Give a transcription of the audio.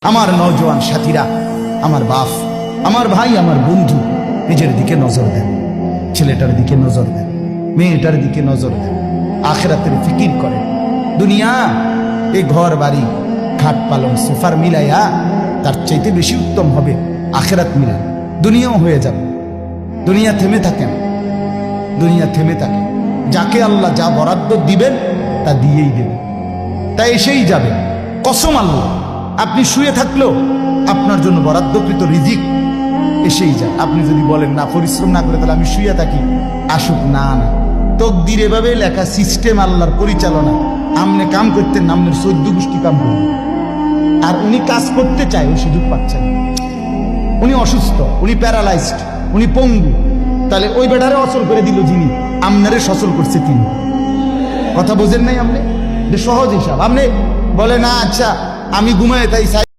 আমার নওজোয়ান সাথীরা, আমার বাপ, আমার ভাই, আমার বন্ধু, নিজের দিকে নজর দেন, ছেলেটার দিকে নজর দেন, মেয়েটার দিকে নজর দেন, আখিরাতের ফিকির করেন। দুনিয়া এই ঘর বাড়ি খাট পালন সোফার মিলাইয়া তার চাইতে বেশি উত্তম হবে আখিরাত মিলান। দুনিয়াও হয়ে যাবে, দুনিয়া থেমে থাকে না, দুনিয়া থেমে থাকে। যাকে আল্লাহ যা বরাদ্দ দিবেন তা দিয়েই দেবেন, তা এসেই যাবে। কসম আল্লাহ, আপনি শুয়ে থাকলেও আপনার জন্য বরাদ্দকৃত রিজিক এসেই যায়। আপনি যদি বলেন না, পরিশ্রম না করে তাহলে আমি শুয়ে থাকি, আসুক। না না, তকদির এভাবে লেখা, সিস্টেম আল্লাহর পরিচালনা। আমনে কাম করতেন, আমনের 14 গোষ্ঠী কাম করবেন, আর উনি কাজ করতে চায়, ওই সুযোগ পাচ্ছেন। উনি অসুস্থ, উনি প্যারালাইজড, উনি পঙ্গু, তাহলে ওই বেটারে অচল করে দিল যিনি, আমনারে সচল করছে তিনি। কথা বোঝেন নাই আপনি? সহজ হিসাব। আপনি বলে না, আচ্ছা আমি ঘুমাই তাই